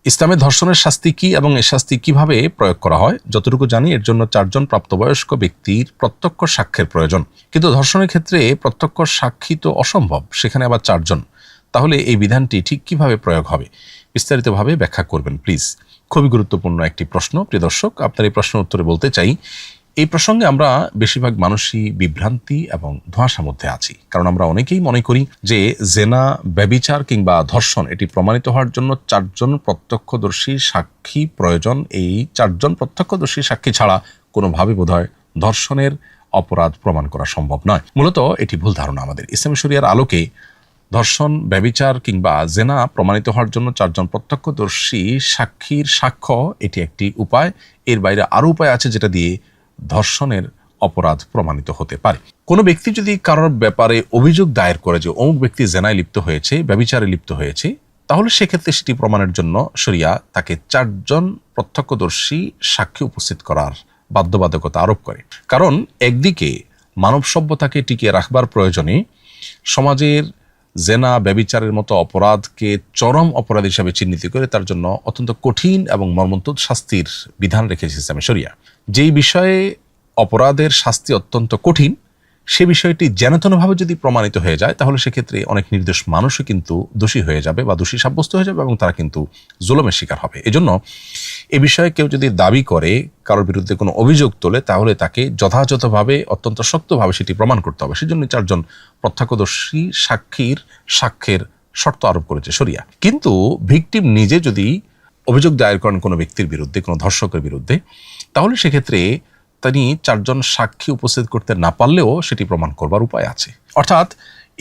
ইসলামে ধর্ষণের শাস্তি কি এবং এই শাস্তি কিভাবে প্রয়োগ করা হয় যতটুকু জানি এর জন্য 4 জন প্রাপ্তবয়স্ক ব্যক্তির প্রত্যক্ষ সাক্ষ্যের প্রয়োজন। কিন্তু ধর্ষণের ক্ষেত্রে প্রত্যক্ষ সাক্ষী তো অসম্ভব, সেখানে আবার 4 জন। তাহলে এই বিধানটি ঠিক কিভাবে প্রয়োগ হবে বিস্তারিতভাবে ব্যাখ্যা করবেন প্লিজ। খুবই গুরুত্বপূর্ণ একটি প্রশ্ন প্রিয় দর্শক। আপনার এই প্রশ্নের উত্তরে বলতে চাই, এই প্রসঙ্গে আমরা বেশিরভাগ মানুষই বিভ্রান্তি এবং ধোঁয়াশার মধ্যে আছি। কারণ আমরা অনেকেই মনে করি যে জেনা, ব্যভিচার কিংবা ধর্ষণ এটি প্রমাণিত হওয়ার জন্য 4 জন প্রত্যক্ষদর্শী সাক্ষী প্রয়োজন। এই 4 জন প্রত্যক্ষদর্শী সাক্ষী ছাড়া কোনোভাবে বোধহয় ধর্ষণের অপরাধ প্রমাণ করা সম্ভব নয়। মূলত এটি ভুল ধারণা আমাদের। ইসলামী শরিয়ার আলোকে ধর্ষণ, ব্যভিচার কিংবা জেনা প্রমাণিত হওয়ার জন্য 4 জন প্রত্যক্ষদর্শী সাক্ষীর সাক্ষ্য এটি একটি উপায়। এর বাইরে আরও উপায় আছে যেটা দিয়ে ধর্ষণের অপরাধ প্রমাণিত হতে পারে। কোনো ব্যক্তি যদি কারোর ব্যাপারে অভিযোগ দায়ের করে যে অমুক ব্যক্তি জেনায় লিপ্ত হয়েছে, ব্যভিচারে লিপ্ত হয়েছে, তাহলে সেক্ষেত্রে সেটি প্রমাণের জন্য শরিয়া তাকে 4 জন প্রত্যক্ষদর্শী সাক্ষী উপস্থিত করার বাধ্যবাধকতা আরোপ করে। কারণ একদিকে মানব সভ্যতাকে টিকিয়ে রাখবার প্রয়োজনে সমাজের জেনা, ব্যভিচারের মতো অপরাধকে চরম অপরাধ হিসাবে চিহ্নিত করে তার জন্য অত্যন্ত কঠিন এবং মর্মন্তুদ শাস্তির বিধান রেখেছে ইসলামী শরিয়া। যেই বিষয়ে অপরাধের শাস্তি অত্যন্ত কঠিন, সে বিষয়টি যেনতেনভাবে যদি প্রমাণিত হয়ে যায় তাহলে সেক্ষেত্রে অনেক নির্দোষ মানুষও কিন্তু দোষী হয়ে যাবে বা দোষী সাব্যস্ত হয়ে যাবে এবং তারা কিন্তু জুলুমের শিকার হবে। এজন্য এ বিষয়ে কেউ যদি দাবি করে, কারোর বিরুদ্ধে কোনো অভিযোগ তোলে, তাহলে তাকে যথাযথভাবে অত্যন্ত শক্তভাবে সেটি প্রমাণ করতে হবে। সেজন্য 4 জন প্রত্যক্ষদর্শী সাক্ষ্যের শর্ত আরোপ করেছে শরিয়া। কিন্তু ভিকটিম নিজে যদি অভিযোগ দায়ের করেন কোনো ব্যক্তির বিরুদ্ধে, কোনো ধর্ষকের বিরুদ্ধে, তাহলে সেক্ষেত্রে তিনি 4 জন সাক্ষী উপস্থিত করতে না পারলেও সেটি প্রমাণ করবার উপায় আছে। অর্থাৎ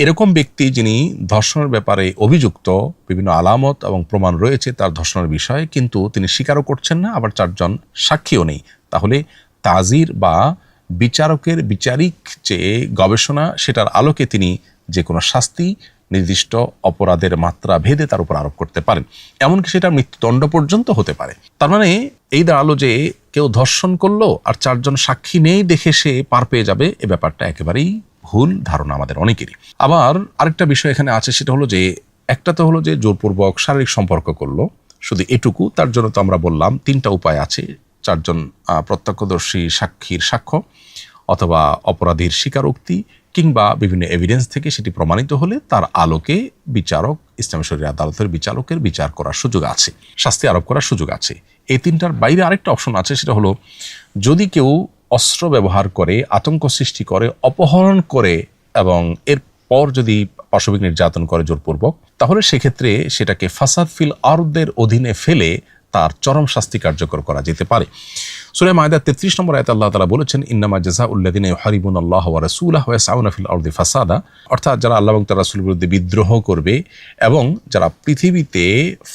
এরকম ব্যক্তি যিনি ধর্ষণের ব্যাপারে অভিযুক্ত, বিভিন্ন আলামত এবং প্রমাণ রয়েছে তার ধর্ষণের বিষয়ে, কিন্তু তিনি স্বীকারও করছেন না, আবার 4 জন সাক্ষীও নেই, তাহলে তাজির বা বিচারকের বিচারিক যে গবেষণা সেটার আলোকে তিনি যে কোনো শাস্তি নির্দিষ্ট অপরাধের মাত্রা ভেদে তার উপর আরোপ করতে পারেন। এমনকি সেটা মৃত্যুদণ্ড পর্যন্ত হতে পারে। তার মানে এই দাঁড়ালো যে কেউ ধর্ষণ করলো আর 4 জন সাক্ষী নেই দেখে সে পার পেয়ে যাবে, এ ব্যাপারটা একেবারেই ভুল ধারণা আমাদের অনেকেরই। আবার আরেকটা বিষয় এখানে আছে, সেটা হলো যে একটা তো হলো যে জোরপূর্বক শারীরিক সম্পর্ক করলো, শুধু এটুকু। তার জন্য তো আমরা বললাম 3টা উপায় আছে। 4 জন প্রত্যক্ষদর্শী সাক্ষীর সাক্ষ্য, অথবা অপরাধীর স্বীকারোক্তি, কিংবা বিভিন্ন এভিডেন্স থেকে সেটি প্রমাণিত হলে তার আলোকে বিচারক, ইসলামী শরিয়া আদালতের বিচারকের বিচার করার সুযোগ আছে, শাস্তি আরোপ করার সুযোগ আছে। এই 3টার বাইরে আরেকটা অপশন আছে, সেটা হলো যদি কেউ অস্ত্র ব্যবহার করে, আতঙ্ক সৃষ্টি করে, অপহরণ করে এবং এরপর যদি পাশবিক নির্যাতন করে জোরপূর্বক, তাহলে সেক্ষেত্রে সেটাকে ফাসাদ ফিল আরদের অধীনে ফেলে তার চরম শাস্তি কার্যকর করা যেতে পারে। সূরা মায়দা 33 নম্বর আয়াতে আল্লাহ তাআলা বলেছেন, ইন্নামা জাযাউল্লাযিনা ইউহারিবুনাল্লাহা ওয়া রাসূলাহু ওয়া ইয়াসআউনা ফিল আরদি ফাসাদা, অর্থাৎ যারা আল্লাহ এবং তার রাসূলের বিরুদ্ধে বিদ্রোহ করবে এবং যারা পৃথিবীতে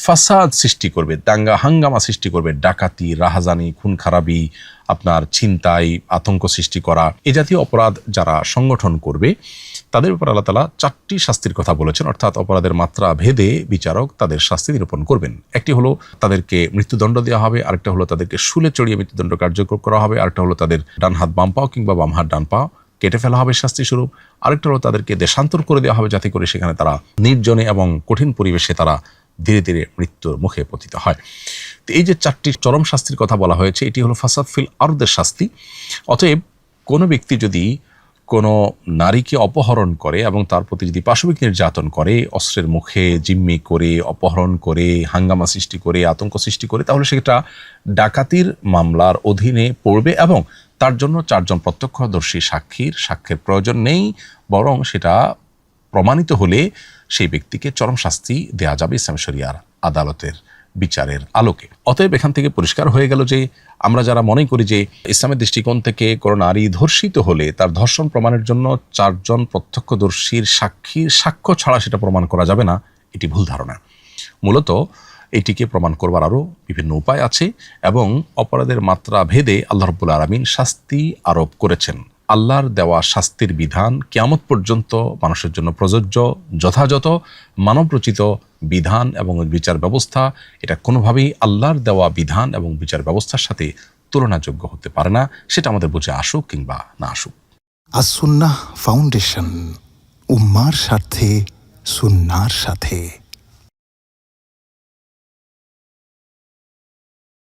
ফাসাদ সৃষ্টি করবে, দাঙ্গা হাঙ্গামা সৃষ্টি করবে, ডাকাতি, রাহাজানি, খুন খারাপি, আপনার ছিনতাই, আতঙ্ক সৃষ্টি করা, এ জাতীয় অপরাধ যারা সংগঠন করবে, তাদের উপর আল্লাহ তাআলা 4টি শাস্তির কথা বলেছেন। অর্থাৎ অপরাধের মাত্রা ভেদে বিচারক তাদের শাস্তি নিরূপণ করবেন। একটি হলো তাদেরকে মৃত্যুদণ্ড দেওয়া হবে, আরেকটা হলো তাদেরকে শুলে চড়িয়ে মৃত্যুদণ্ড কার্যকর করা হবে, আরেকটা হলো তাদের ডান হাত বাম পাও কিংবা বাম হাত ডান পা কেটে ফেলা হবে শাস্তি স্বরূপ, আরেকটা হলো তাদেরকে দেশান্তর করে দেওয়া হবে যাতে করে সেখানে তারা নির্জনে এবং কঠিন পরিবেশে তারা ধীরে ধীরে মৃত্যুর মুখে পতিত হয়। তো এই যে 4টি চরম শাস্তির কথা বলা হয়েছে, এটি হলো ফাসাদ ফিল আরদের শাস্তি। অতএব কোনো ব্যক্তি যদি কোনো নারীকে অপহরণ করে এবং তার প্রতি যদি পাশবিক নির্যাতন করে, অস্ত্রের মুখে জিম্মি করে, অপহরণ করে, হাঙ্গামা সৃষ্টি করে, আতঙ্ক সৃষ্টি করে, তাহলে সেটা ডাকাতির মামলার অধীনে পড়বে এবং তার জন্য 4 জন প্রত্যক্ষদর্শী সাক্ষ্যের প্রয়োজন নেই, বরং সেটা প্রমাণিত হলে সেই ব্যক্তিকে চরম শাস্তি দেয়া যাবে ইসলামী শরিয়ার আদালতের বিচারের আলোকে। অতএব এখান থেকে পরিষ্কার হয়ে গেল যে আমরা যারা মনে করি যে ইসলামের দৃষ্টিকোণ থেকে কোনো নারী ধর্ষিত হলে তার ধর্ষণ প্রমাণের জন্য 4 জন প্রত্যক্ষদর্শীর সাক্ষ্য ছাড়া সেটা প্রমাণ করা যাবে না, এটি ভুল ধারণা। মূলত এটিকে প্রমাণ করবার আরও বিভিন্ন উপায় আছে এবং অপরাধের মাত্রা ভেদে আল্লাহ রাব্বুল আলামিন শাস্তি আরোপ করেছেন। আল্লাহর দেওয়া শাস্তির বিধান কিয়ামত পর্যন্ত মানুষের জন্য প্রযোজ্য, যথাযথ মানবরচিত বিধান এবং বিচার ব্যবস্থা, এটা কোনোভাবেই আল্লাহর দেওয়া বিধান এবং বিচার ব্যবস্থার সাথে তুলনাযোগ্য হতে পারে না, সেটা আমাদের বুঝে আসুক কিংবা না আসুক। আস সুন্নাহ ফাউন্ডেশন, উম্মার স্বার্থে সুন্নাহর সাথে।